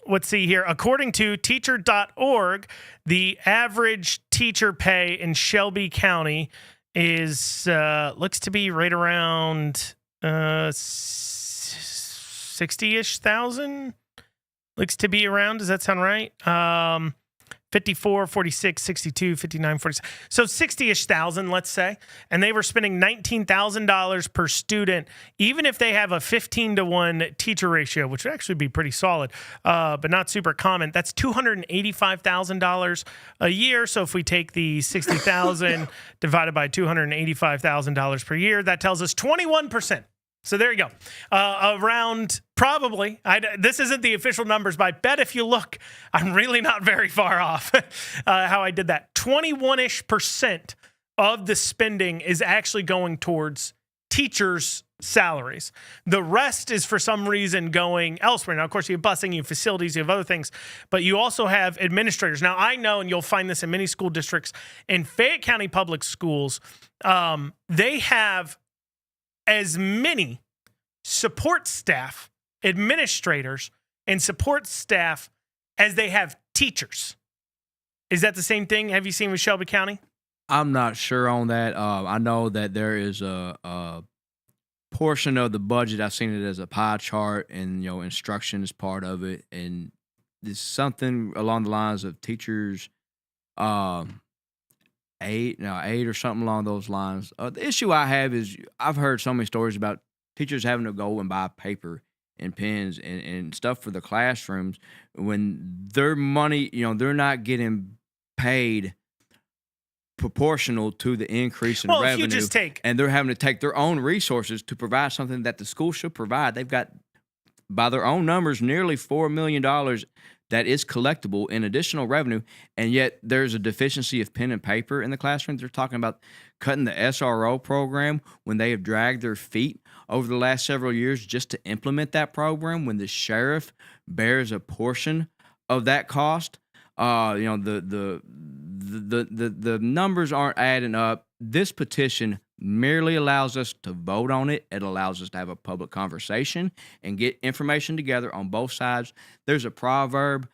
Let's see here. According to teacher.org, the average teacher pay in Shelby County is looks to be right around 60-ish thousand. Looks to be around. Does that sound right? 54, 46, 62, 59, 46. So 60-ish thousand, let's say. And they were spending $19,000 per student, even if they have a 15-to-1 teacher ratio, which would actually be pretty solid, but not super common. That's $285,000 a year. So if we take the 60,000 divided by $285,000 per year, that tells us 21%. So there you go. Around probably, this isn't the official numbers, but I bet if you look, I'm really not very far off how I did that. 21-ish% of the spending is actually going towards teachers' salaries. The rest is for some reason going elsewhere. Now, of course, you have busing, you have facilities, you have other things, but you also have administrators. Now, I know, and you'll find this in many school districts, in Fayette County Public Schools, they have as many support staff, administrators, and support staff as they have teachers. Is that the same thing? Have you seen with Shelby County? I'm not sure on that. I know that there is a portion of the budget. I've seen it as a pie chart, and instruction is part of it, and it's something along the lines of teachers. 8 or something along those lines. The issue I have is I've heard so many stories about teachers having to go and buy paper and pens and stuff for the classrooms when their money, they're not getting paid proportional to the increase in revenue. If you just take, and they're having to take their own resources to provide something that the school should provide. They've got, by their own numbers, nearly $4 million that is collectible in additional revenue, and yet there's a deficiency of pen and paper in the classroom. They're talking about cutting the SRO program when they have dragged their feet over the last several years just to implement that program, when the sheriff bears a portion of that cost. The numbers aren't adding up. This petition merely allows us to vote on it. It allows us to have a public conversation and get information together on both sides. There's a proverb,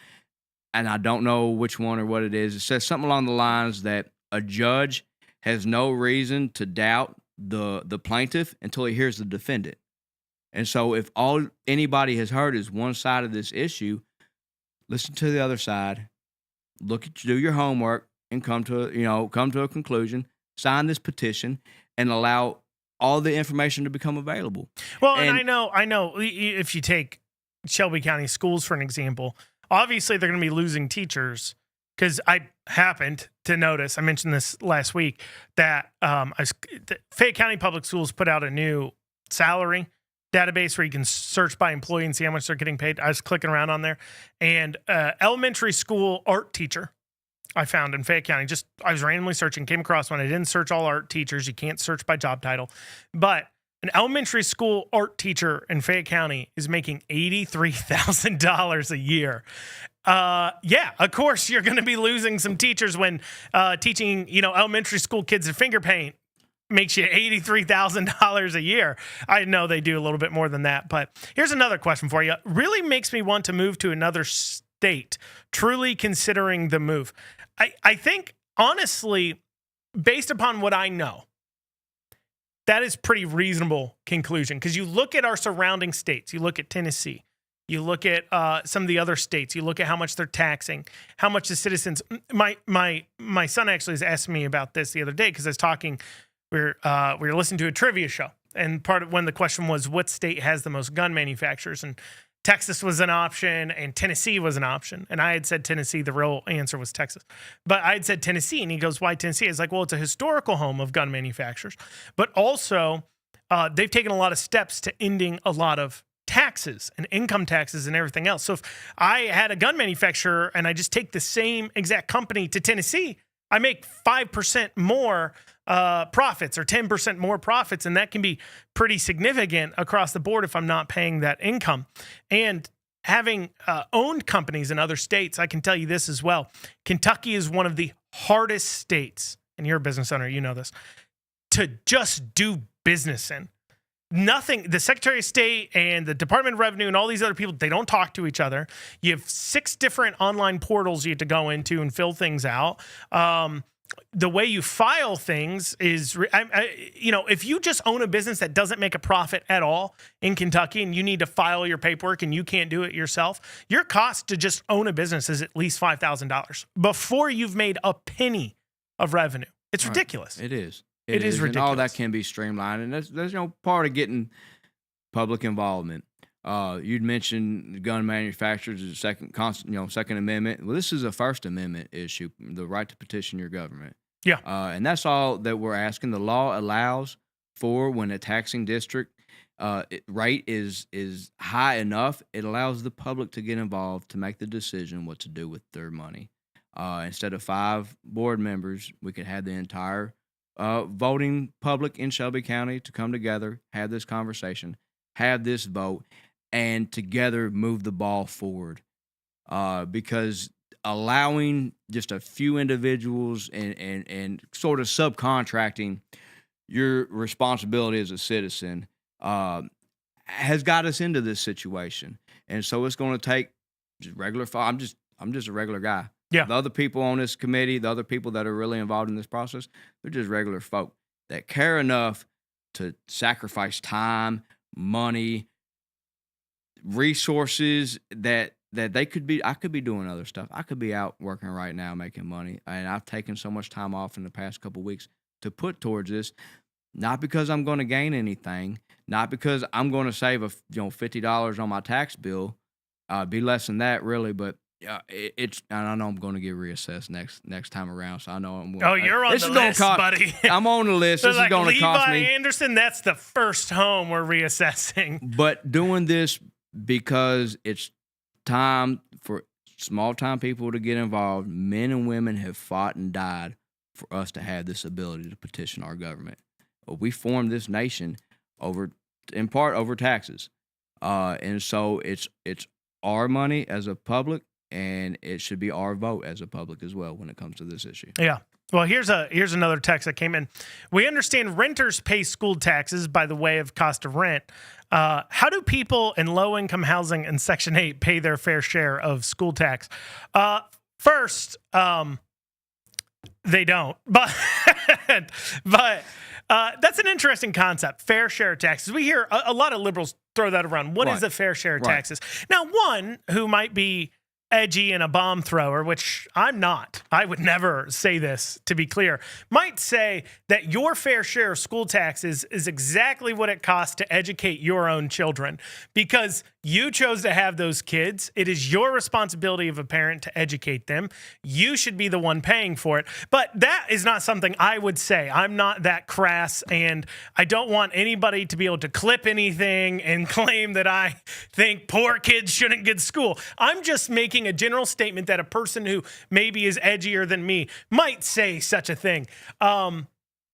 and I don't know which one or what it is. It says something along the lines that a judge has no reason to doubt the plaintiff until he hears the defendant. And so if all anybody has heard is one side of this issue, listen to the other side, do your homework, and come to a conclusion, sign this petition, and allow all the information to become available. Well, and I know if you take Shelby County Schools for an example, obviously they're going to be losing teachers, because I happened to notice, I mentioned this last week, that Fayette County Public Schools put out a new salary database where you can search by employee and see how much they're getting paid. I was clicking around on there, and elementary school art teacher I found in Fayette County. I was randomly searching, came across one. I didn't search all art teachers. You can't search by job title. But an elementary school art teacher in Fayette County is making $83,000 a year. Yeah, of course you're going to be losing some teachers when teaching, elementary school kids to finger paint makes you $83,000 a year. I know they do a little bit more than that, but here's another question for you. Really makes me want to move to another state, truly considering the move. I think, honestly, based upon what I know, that is pretty reasonable conclusion, because you look at our surrounding states, you look at Tennessee, you look at some of the other states, you look at how much they're taxing, how much the citizens. My son actually has asked me about this the other day, because I was talking. We were listening to a trivia show, and part of when the question was what state has the most gun manufacturers, and Texas was an option and Tennessee was an option. And I had said Tennessee. The real answer was Texas. But I had said Tennessee, and he goes, why Tennessee? I was like, well, it's a historical home of gun manufacturers, but also they've taken a lot of steps to ending a lot of taxes and income taxes and everything else. So if I had a gun manufacturer and I just take the same exact company to Tennessee, I make 5% more profits or 10% more profits, and that can be pretty significant across the board if I'm not paying that income. And having owned companies in other states, I can tell you this as well. Kentucky is one of the hardest states, and you're a business owner, you know this, to just do business in. Nothing, the Secretary of State and the Department of Revenue and all these other people, they don't talk to each other. You have 6 different online portals you have to go into and fill things out. The way you file things is, if you just own a business that doesn't make a profit at all in Kentucky and you need to file your paperwork and you can't do it yourself, your cost to just own a business is at least $5,000 before you've made a penny of revenue. It's ridiculous. It is. It is ridiculous. And all that can be streamlined, and that's part of getting public involvement. You'd mentioned gun manufacturers, the Second Amendment. Well, this is a First Amendment issue, the right to petition your government. Yeah. And that's all that we're asking. The law allows for when a taxing district rate is high enough, it allows the public to get involved to make the decision what to do with their money. Instead of 5 board members, we could have the entire voting public in Shelby County to come together, have this conversation, have this vote, and together move the ball forward. Because allowing just a few individuals and sort of subcontracting your responsibility as a citizen has got us into this situation. And so it's going to take just regular. I'm just a regular guy. Yeah. The other people on this committee, the other people that are really involved in this process, they're just regular folk that care enough to sacrifice time, money, resources that they could be. I could be doing other stuff. I could be out working right now making money. And I've taken so much time off in the past couple of weeks to put towards this, not because I'm going to gain anything, not because I'm going to save $50 on my tax bill. Be less than that really, but and I know I'm going to get reassessed next time around. So I know I'm. Oh, you're on the list, buddy. I'm on the list. This is going to cost me. Levi Anderson, that's the first home we're reassessing. But doing this because it's time for small-time people to get involved. Men and women have fought and died for us to have this ability to petition our government. We formed this nation in part over taxes, and so it's our money as a public. And it should be our vote as a public as well when it comes to this issue. Yeah. Well, here's another text that came in. We understand renters pay school taxes by the way of cost of rent. How do people in low-income housing and Section 8 pay their fair share of school tax? First, they don't. But that's an interesting concept, fair share of taxes. We hear a lot of liberals throw that around. What is a fair share of taxes? Now, one who might be edgy and a bomb thrower, which I'm not, I would never say this, to be clear, might say that your fair share of school taxes is exactly what it costs to educate your own children because you chose to have those kids. It is your responsibility of a parent to educate them. You should be the one paying for it. But that is not something I would say. I'm not that crass, and I don't want anybody to be able to clip anything and claim that I think poor kids shouldn't get school. I'm just making a general statement that a person who maybe is edgier than me might say such a thing.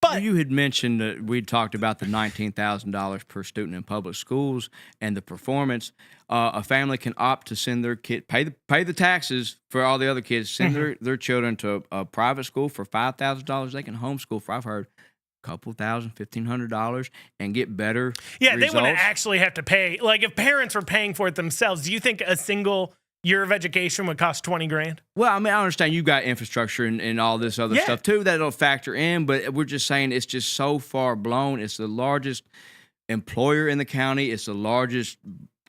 But you had mentioned that we talked about the $19,000 per student in public schools and the performance. A family can opt to send their kid, pay the taxes for all the other kids, send their children to a private school for $5,000. They can homeschool for, I've heard, a couple $1,000, $1,500 and get better results. They wouldn't actually have to pay. Like if parents were paying for it themselves, do you think a single year of education would cost $20,000? Well, I mean, I understand you've got infrastructure and all this other stuff too that'll factor in, but we're just saying it's just so far blown. It's the largest employer in the county. It's the largest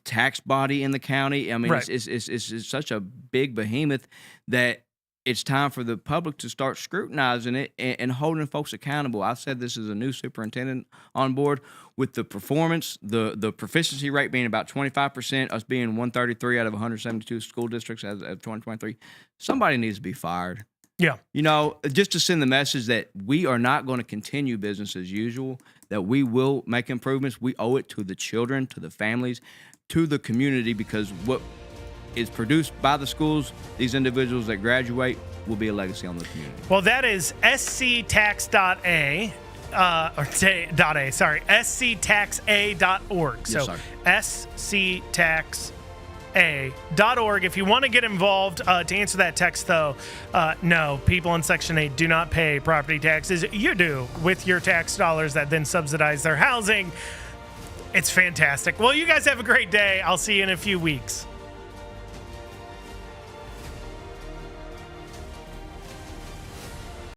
tax body in the county. I mean, it's such a big behemoth that it's time for the public to start scrutinizing it and holding folks accountable. I've said this as a new superintendent on board with the performance, the proficiency rate being about 25%, us being 133 out of 172 school districts as of 2023. Somebody needs to be fired. Yeah. Just to send the message that we are not going to continue business as usual, that we will make improvements. We owe it to the children, to the families, to the community, because what is produced by the schools, these individuals that graduate, will be a legacy on the community. Well, that is sctax.a. sctaxa.org. Yes, So sir. sctaxa.org. If you want to get involved, to answer that text, though, no, people in Section 8 do not pay property taxes. You do, with your tax dollars that then subsidize their housing. It's fantastic. Well, you guys have a great day. I'll see you in a few weeks.